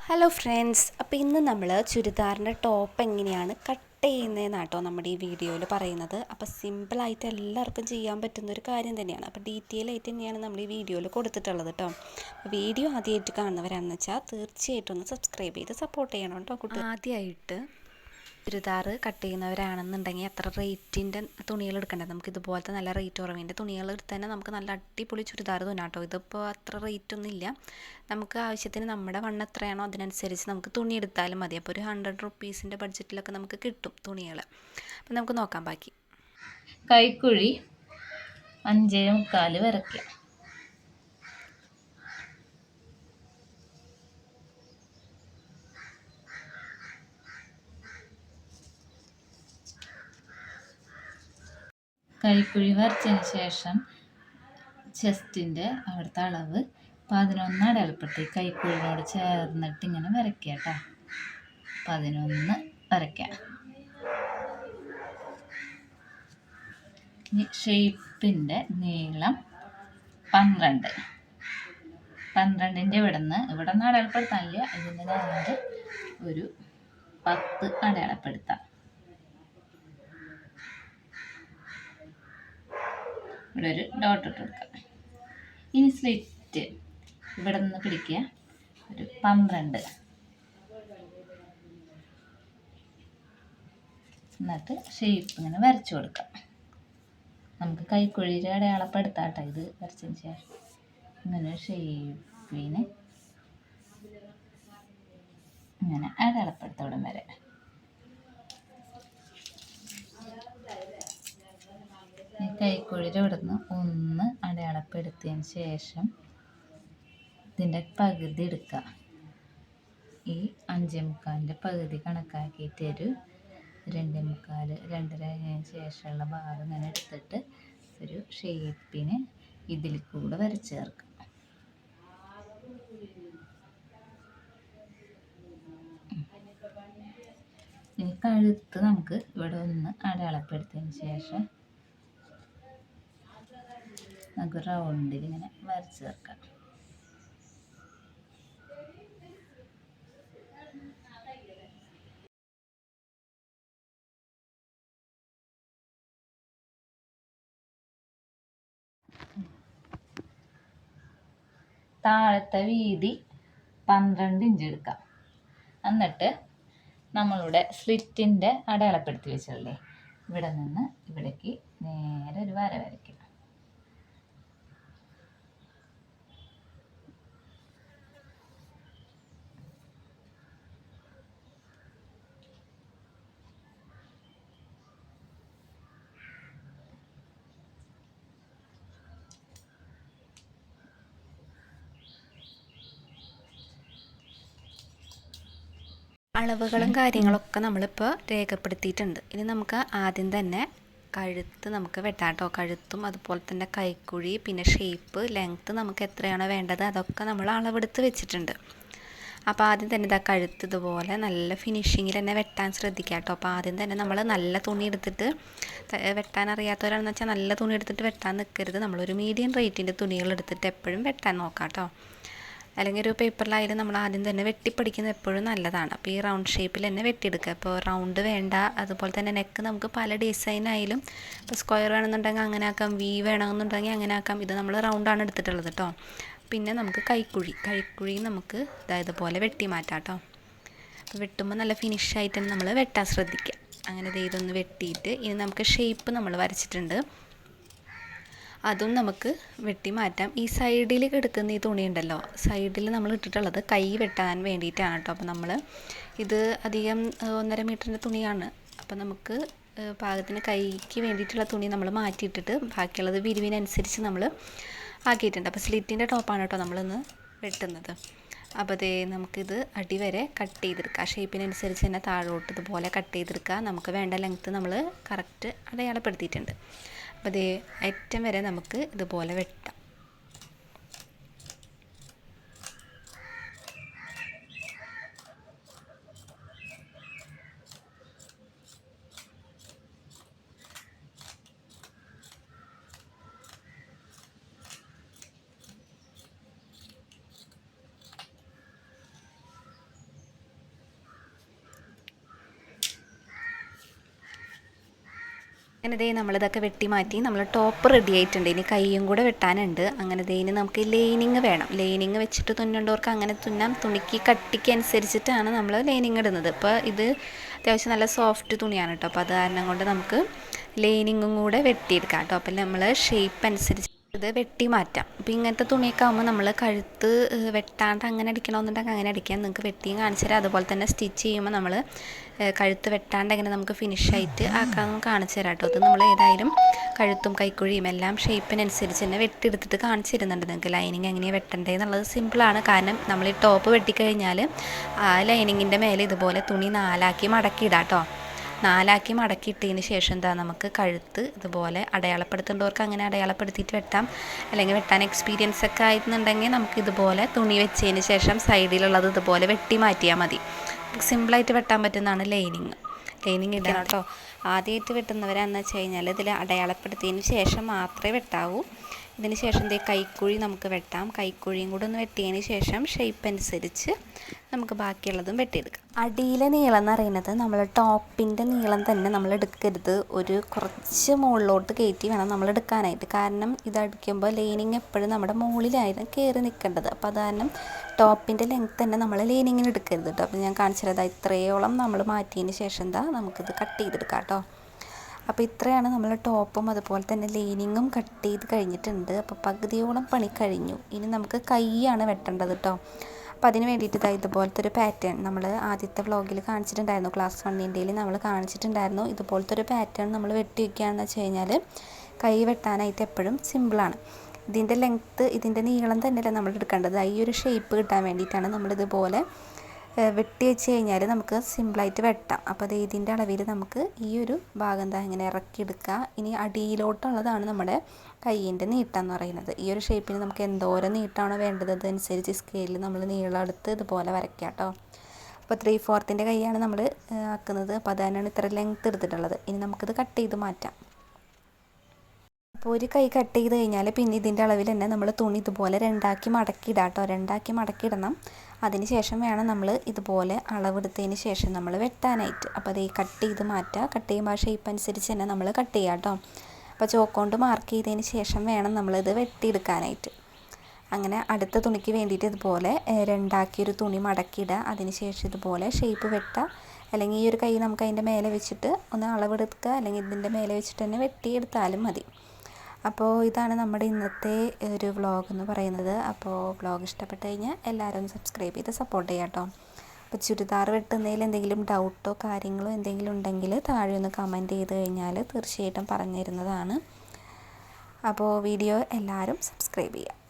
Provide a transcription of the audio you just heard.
Hello friends, അപ്പോൾ ഇന്ന് നമ്മൾ ചുരിദാറിൻ്റെ ടോപ്പ് എങ്ങനെയാണ് കട്ട് ചെയ്യുന്നതെന്നാണ് കേട്ടോ നമ്മുടെ ഈ വീഡിയോയിൽ പറയുന്നത്. അപ്പോൾ സിമ്പിളായിട്ട് എല്ലാവർക്കും ചെയ്യാൻ പറ്റുന്നൊരു കാര്യം തന്നെയാണ്. അപ്പോൾ ഡീറ്റെയിൽ ആയിട്ട് തന്നെയാണ് നമ്മൾ ഈ വീഡിയോയിൽ കൊടുത്തിട്ടുള്ളത് കേട്ടോ. വീഡിയോ ആദ്യമായിട്ട് കാണുന്നവരാണെന്ന് വെച്ചാൽ തീർച്ചയായിട്ടും ഒന്ന് സബ്സ്ക്രൈബ് ചെയ്ത് സപ്പോർട്ട് ചെയ്യണം കേട്ടോ കുട്ടി. ആദ്യമായിട്ട് ചുരിദാർ കട്ട് ചെയ്യുന്നവരാണെന്നുണ്ടെങ്കിൽ അത്ര റേറ്റിൻ്റെ തുണികൾ എടുക്കേണ്ടത്. നമുക്ക് ഇതുപോലത്തെ നല്ല റേറ്റ് കുറവിൻ്റെ തുണികൾ എടുത്ത് തന്നെ നമുക്ക് നല്ല അടിപൊളി ചുരിദാർ തുന്നാം കേട്ടോ. ഇതിപ്പോൾ അത്ര റേറ്റൊന്നും ഇല്ല. നമുക്ക് ആവശ്യത്തിന് നമ്മുടെ വണ്ണം എത്രയാണോ അതിനനുസരിച്ച് നമുക്ക് തുണി എടുത്താലും മതി. അപ്പോൾ ഒരു 100 റുപ്പീസിൻ്റെ ബഡ്ജറ്റിലൊക്കെ നമുക്ക് കിട്ടും തുണികൾ. അപ്പോൾ നമുക്ക് നോക്കാം ബാക്കി. കൈക്കുഴി 5.25 വരയ്ക്കുക. കൈക്കുഴി വരച്ചതിന് ശേഷം ചെസ്റ്റിൻ്റെ അവിടുത്തെ അളവ് 11 അടയാളപ്പെടുത്തി കൈക്കുഴിനോട് ചേർന്നിട്ട് ഇങ്ങനെ വരയ്ക്കുക കേട്ടോ. 11 വരയ്ക്കുക. ഇനി ഷേപ്പിൻ്റെ നീളം 12ൻ്റെ ഇവിടെ നിന്ന് അടയാളപ്പെടുത്താനില്ല, ഇതിൻ്റെ നേരെ ഒരു 10 അടയാളപ്പെടുത്താം. ഇവിടെ ഒരു ഡോട്ട് ഇട്ട് കൊടുക്കുക. ഇനി സ്ലിറ്റ് ഇവിടെ നിന്ന് പിടിക്കുക, ഒരു 12. എന്നിട്ട് ഷേപ്പ് ഇങ്ങനെ വരച്ചു കൊടുക്കാം. നമുക്ക് കൈക്കുഴിയുടെ അടയാളപ്പെടുത്താട്ടോ. ഇത് വരച്ചതിന് ശേഷം ഇങ്ങനെ ഷേപ്പിന് ഇങ്ങനെ അടയാളപ്പെടുത്താം ഇവിടം വരെ. കൈക്കുഴിയുടെ ഇവിടെ നിന്ന് 1 അടയാളപ്പെടുത്തിയതിന് ശേഷം ഇതിൻ്റെ പകുതി എടുക്കുക. ഈ 5.25ൻ്റെ പകുതി കണക്കാക്കിയിട്ട് ഒരു 2.25 2.5 ശേഷമുള്ള ഭാഗം ഇങ്ങനെ എടുത്തിട്ട് ഒരു ഷേപ്പിന് ഇതിൽ കൂടെ വരച്ച് ചേർക്കുക. ഇനി കഴുത്ത് നമുക്ക് ഇവിടെ 1 അടയാളപ്പെടുത്തിയതിന് ശേഷം നമുക്ക് റൗണ്ടിൽ ഇങ്ങനെ വരച്ച് ചേർക്കാം. താഴത്തെ വീതി 12 ഇഞ്ച് എടുക്കാം. എന്നിട്ട് നമ്മളുടെ സ്ലിറ്റിൻ്റെ അടയാളപ്പെടുത്തി വെച്ചല്ലേ, ഇവിടെ നിന്ന് ഇവിടേക്ക് നേരെ ഒരു വര വരയ്ക്കുക. അളവുകളും കാര്യങ്ങളൊക്കെ നമ്മളിപ്പോൾ രേഖപ്പെടുത്തിയിട്ടുണ്ട്. ഇനി നമുക്ക് ആദ്യം തന്നെ കഴുത്ത് നമുക്ക് വെട്ടാം കേട്ടോ. കഴുത്തും അതുപോലെ തന്നെ കൈക്കുഴി, പിന്നെ ഷേപ്പ്, ലെങ്ത്ത് നമുക്ക് എത്രയാണോ വേണ്ടത് അതൊക്കെ നമ്മൾ അളവെടുത്ത് വെച്ചിട്ടുണ്ട്. അപ്പോൾ ആദ്യം തന്നെ ഇതാ കഴുത്ത് ഇതുപോലെ നല്ല ഫിനിഷിങ്ങിൽ തന്നെ വെട്ടാൻ ശ്രദ്ധിക്കുക കേട്ടോ. അപ്പോൾ ആദ്യം തന്നെ നമ്മൾ നല്ല തുണി എടുത്തിട്ട് വെട്ടാൻ അറിയാത്തവരാണെന്ന് വെച്ചാൽ നല്ല തുണി എടുത്തിട്ട് വെട്ടാൻ നിൽക്കരുത്. നമ്മളൊരു മീഡിയം റേറ്റിൻ്റെ തുണികൾ എടുത്തിട്ട് എപ്പോഴും വെട്ടാൻ നോക്കാം കേട്ടോ. അല്ലെങ്കിൽ ഒരു പേപ്പറിലായാലും നമ്മൾ ആദ്യം തന്നെ വെട്ടിപ്പടിക്കുന്നത് എപ്പോഴും നല്ലതാണ്. അപ്പോൾ ഈ റൗണ്ട് ഷേപ്പിൽ തന്നെ വെട്ടിയെടുക്കുക. ഇപ്പോൾ റൗണ്ട് വേണ്ട, അതുപോലെ തന്നെ നെക്ക് നമുക്ക് പല ഡിസൈനായാലും ഇപ്പോൾ സ്ക്വയർ വേണമെന്നുണ്ടെങ്കിൽ അങ്ങനെ ആക്കാം, വി വേണമെന്നുണ്ടെങ്കിൽ അങ്ങനെ ആക്കാം. ഇത് നമ്മൾ റൗണ്ടാണ് എടുത്തിട്ടുള്ളത് കേട്ടോ. പിന്നെ നമുക്ക് കൈക്കുഴി നമുക്ക് ഇതുപോലെ വെട്ടി മാറ്റാം കേട്ടോ. അപ്പോൾ വെട്ടുമ്പോൾ നല്ല ഫിനിഷായിട്ട് തന്നെ നമ്മൾ വെട്ടാൻ ശ്രദ്ധിക്കുക. അങ്ങനെ ഇതൊന്ന് വെട്ടിയിട്ട് ഇനി നമുക്ക് ഷേപ്പ് നമ്മൾ വരച്ചിട്ടുണ്ട്, അതും നമുക്ക് വെട്ടി മാറ്റാം. ഈ സൈഡിൽ കിടക്കുന്ന ഈ തുണി ഉണ്ടല്ലോ, സൈഡിൽ നമ്മൾ ഇട്ടിട്ടുള്ളത് കൈ വെട്ടാൻ വേണ്ടിയിട്ടാണ് കേട്ടോ. അപ്പോൾ നമ്മൾ ഇത് അധികം 1.5 മീറ്ററിൻ്റെ തുണിയാണ്. അപ്പോൾ നമുക്ക് പാകത്തിന് കൈക്ക് വേണ്ടിയിട്ടുള്ള തുണി നമ്മൾ മാറ്റിയിട്ടിട്ട് ബാക്കിയുള്ളത് വിരിവിനനുസരിച്ച് നമ്മൾ ആക്കിയിട്ടുണ്ട്. അപ്പോൾ സ്ലിറ്റിൻ്റെ ടോപ്പാണ് കേട്ടോ നമ്മളിന്ന് വെട്ടുന്നത്. അപ്പോൾ നമുക്കിത് അടിവരെ കട്ട് ചെയ്തെടുക്കുക. ഷേപ്പിനനുസരിച്ച് തന്നെ താഴോട്ട് ഇതുപോലെ കട്ട് ചെയ്തെടുക്കുക. നമുക്ക് വേണ്ട ലെങ്ത്ത് നമ്മൾ കറക്റ്റ് അടയാളപ്പെടുത്തിയിട്ടുണ്ട്. അപ്പോൾ അറ്റം വരെ നമുക്ക് ഇതുപോലെ വെട്ടാം. അങ്ങനെ ദേ നമ്മളിതൊക്കെ വെട്ടി മാറ്റി നമ്മൾ ടോപ്പ് റെഡി ആയിട്ടുണ്ട്. ഇനി കൈയും കൂടെ വെട്ടാനുണ്ട്. അങ്ങനെ ദേ ഇനി നമുക്ക് ലൈനിങ് വേണം. ലൈനിങ് വെച്ചിട്ട് തുന്നേണ്ടവർക്ക് അങ്ങനെ തുന്നാം. തുണിക്ക് കട്ടിക്ക് അനുസരിച്ചിട്ടാണ് നമ്മൾ ലൈനിങ് ഇടുന്നത്. ഇപ്പോൾ ഇത് അത്യാവശ്യം നല്ല സോഫ്റ്റ് തുണിയാണ് കേട്ടോ. അപ്പോൾ അത് കാരണം കൊണ്ട് നമുക്ക് ലൈനിങ്ങും കൂടെ വെട്ടിയെടുക്കാം കേട്ടോ. അപ്പോൾ നമ്മൾ ഷേപ്പ് അനുസരിച്ച് ഇത് വെട്ടി മാറ്റാം. അപ്പോൾ ഇങ്ങനത്തെ തുണിയൊക്കെ ആകുമ്പോൾ നമ്മൾ കഴുത്ത് വെട്ടാണ്ട് അങ്ങനെ അടിക്കണമെന്നുണ്ടെങ്കിൽ അങ്ങനെ അടിക്കാം. നിങ്ങൾക്ക് വെട്ടിയും കാണിച്ചു തരാം. അതുപോലെ തന്നെ സ്റ്റിച്ച് ചെയ്യുമ്പോൾ നമ്മൾ കഴുത്ത് വെട്ടാണ്ട് എങ്ങനെ നമുക്ക് ഫിനിഷായിട്ട് ആക്കാമെന്ന് കാണിച്ചു തരാം കേട്ടോ. അത് നമ്മൾ ഏതായാലും കഴുത്തും കൈക്കുഴിയും എല്ലാം ഷേപ്പിനനുസരിച്ച് തന്നെ വെട്ടിയെടുത്തിട്ട് കാണിച്ചു തരുന്നുണ്ട് നിങ്ങൾക്ക്. ലൈനിങ് എങ്ങനെയാണ് വെട്ടേണ്ടത് എന്നുള്ളത് സിമ്പിളാണ്. കാരണം നമ്മൾ ഈ ടോപ്പ് വെട്ടിക്കഴിഞ്ഞാൽ ആ ലൈനിങ്ങിൻ്റെ മേലെ ഇതുപോലെ തുണി 4 മടക്കിയിടാം കേട്ടോ. 4 മടക്കിയിട്ടതിന് ശേഷം എന്താ നമുക്ക് കഴുത്ത് ഇതുപോലെ അടയാളപ്പെടുത്തേണ്ടവർക്ക് അങ്ങനെ അടയാളപ്പെടുത്തിയിട്ട് വെട്ടാം. അല്ലെങ്കിൽ വെട്ടാൻ എക്സ്പീരിയൻസ് ഒക്കെ ആയിരുന്നുണ്ടെങ്കിൽ നമുക്ക് ഇതുപോലെ തുണി വെച്ചതിന് ശേഷം സൈഡിലുള്ളത് ഇതുപോലെ വെട്ടി മാറ്റിയാൽ മതി. സിമ്പിളായിട്ട് വെട്ടാൻ പറ്റുന്നതാണ് ലൈനിങ് ഇടണം കേട്ടോ. ആദ്യമായിട്ട് വെട്ടുന്നവരാണെന്ന് വെച്ച് കഴിഞ്ഞാൽ ഇതിൽ അടയാളപ്പെടുത്തിയതിന് ശേഷം മാത്രമേ വെട്ടാവൂ. ഇതിന് ശേഷം കൈക്കുഴി നമുക്ക് വെട്ടാം. കൈക്കുഴിയും കൂടെ ഒന്ന് വെട്ടിയതിന് ശേഷം ഷേപ്പ് അനുസരിച്ച് നമുക്ക് ബാക്കിയുള്ളതും വെട്ടിയെടുക്കാം. അടിയിലെ നീളം എന്ന് പറയുന്നത് നമ്മൾ ടോപ്പിൻ്റെ നീളം തന്നെ നമ്മൾ എടുക്കരുത്. ഒരു കുറച്ച് മുകളിലോട്ട് കയറ്റി വേണം നമ്മൾ എടുക്കാനായിട്ട്. കാരണം ഇത് അടിക്കുമ്പോൾ ലൈനിങ് എപ്പോഴും നമ്മുടെ മുകളിലായിരുന്നു കയറി നിൽക്കേണ്ടത്. അപ്പോൾ അത് കാരണം ടോപ്പിൻ്റെ ലെങ്ത്ത് തന്നെ നമ്മൾ ലൈനിങ്ങിന് എടുക്കരുത് കേട്ടോ. അപ്പോൾ ഞാൻ കാണിച്ചത് ഇത്രയോളം നമ്മൾ മാറ്റിയതിന് ശേഷം നമുക്കിത് കട്ട് ചെയ്തെടുക്കാം കേട്ടോ. അപ്പോൾ ഇത്രയാണ് നമ്മൾ ടോപ്പും അതുപോലെ തന്നെ ലൈനിങ്ങും കട്ട് ചെയ്ത് കഴിഞ്ഞിട്ടുണ്ട്. അപ്പോൾ പകുതിയോളം പണി കഴിഞ്ഞു. ഇനി നമുക്ക് കൈയാണ് വെട്ടേണ്ടത് കേട്ടോ. അപ്പോൾ അതിന് വേണ്ടിയിട്ട് ഇതുപോലത്തെ ഒരു പാറ്റേൺ നമ്മൾ ആദ്യത്തെ വ്ളോഗിൽ കാണിച്ചിട്ടുണ്ടായിരുന്നു. ക്ലാസ് 1ൻ്റെയിൽ നമ്മൾ കാണിച്ചിട്ടുണ്ടായിരുന്നു. ഇതുപോലത്തെ ഒരു പാറ്റേൺ നമ്മൾ വെട്ടി വയ്ക്കുകയാണെന്ന് വെച്ച് കഴിഞ്ഞാൽ കൈ വെട്ടാനായിട്ട് എപ്പോഴും സിമ്പിളാണ്. ഇതിൻ്റെ ലെങ്ത്ത് ഇതിൻ്റെ നീളം തന്നെയല്ല നമ്മൾ എടുക്കേണ്ടത്. ഈ ഒരു ഷേപ്പ് കിട്ടാൻ വേണ്ടിയിട്ടാണ് നമ്മളിതുപോലെ വെട്ടി വെച്ച് കഴിഞ്ഞാൽ നമുക്ക് സിമ്പിളായിട്ട് വെട്ടാം. അപ്പോൾ അത് ഇതിൻ്റെ അളവിൽ നമുക്ക് ഈ ഒരു ഭാഗം ഇങ്ങനെ ഇറക്കിയെടുക്കുക. ഇനി അടിയിലോട്ടുള്ളതാണ് നമ്മുടെ കൈയിൻ്റെ നീട്ടം എന്ന് പറയുന്നത്. ഈ ഒരു ഷേപ്പിന് നമുക്ക് എന്തോരം നീട്ടമാണോ വേണ്ടത് അതനുസരിച്ച് സ്കെയിലിൽ നമ്മൾ നീളം എടുത്ത് ഇതുപോലെ വരയ്ക്കാം കേട്ടോ. അപ്പോൾ 3/4 കൈയാണ് നമ്മൾ ആക്കുന്നത്. അപ്പോൾ അതാണ് ഇത്ര ലെങ്ത്ത് എടുത്തിട്ടുള്ളത്. ഇനി നമുക്കിത് കട്ട് ചെയ്ത് മാറ്റാം. അപ്പോൾ ഒരു കൈ കട്ട് ചെയ്ത് കഴിഞ്ഞാൽ പിന്നെ ഇതിൻ്റെ അളവിൽ തന്നെ നമ്മൾ തുണി ഇതുപോലെ 2 മടക്കിയിടാം കേട്ടോ. 2 മടക്കിയിടണം. അതിന് ശേഷം വേണം നമ്മൾ ഇതുപോലെ അളവെടുത്തതിന് ശേഷം നമ്മൾ വെട്ടാനായിട്ട്. അപ്പോൾ അത് കട്ട് ചെയ്ത് മാറ്റുക. കട്ട് ചെയ്യുമ്പോൾ ആ ഷേപ്പ് അനുസരിച്ച് തന്നെ നമ്മൾ കട്ട് ചെയ്യാം കേട്ടോ. അപ്പോൾ ചോക്കൊണ്ട് മാർക്ക് ചെയ്തതിന് ശേഷം വേണം നമ്മളിത് വെട്ടിയെടുക്കാനായിട്ട്. അങ്ങനെ അടുത്ത തുണിക്ക് വേണ്ടിയിട്ട് ഇതുപോലെ 2 ഒരു തുണി മടക്കിയിടുക. അതിന് ശേഷം ഇതുപോലെ ഷേപ്പ് വെട്ടുക. അല്ലെങ്കിൽ ഈ ഒരു കൈ നമുക്ക് അതിൻ്റെ മേലെ വെച്ചിട്ട് ഒന്ന് അളവെടുക്കുക. അല്ലെങ്കിൽ ഇതിൻ്റെ മേലെ വെച്ചിട്ട് തന്നെ വെട്ടിയെടുത്താലും മതി. അപ്പോൾ ഇതാണ് നമ്മുടെ ഇന്നത്തെ ഒരു വ്ളോഗ് എന്ന് പറയുന്നത്. അപ്പോൾ വ്ളോഗ് ഇഷ്ടപ്പെട്ട് കഴിഞ്ഞാൽ എല്ലാവരും സബ്സ്ക്രൈബ് ചെയ്ത് സപ്പോർട്ട് ചെയ്യാം കേട്ടോ. അപ്പോൾ ചുരിദാർ വെട്ടുന്നതിൽ എന്തെങ്കിലും ഡൗട്ടോ കാര്യങ്ങളോ എന്തെങ്കിലും ഉണ്ടെങ്കിൽ താഴെ ഒന്ന് കമൻറ്റ് ചെയ്ത് കഴിഞ്ഞാൽ തീർച്ചയായിട്ടും പറഞ്ഞു തരുന്നതാണ്. അപ്പോൾ വീഡിയോ എല്ലാവരും സബ്സ്ക്രൈബ് ചെയ്യുക.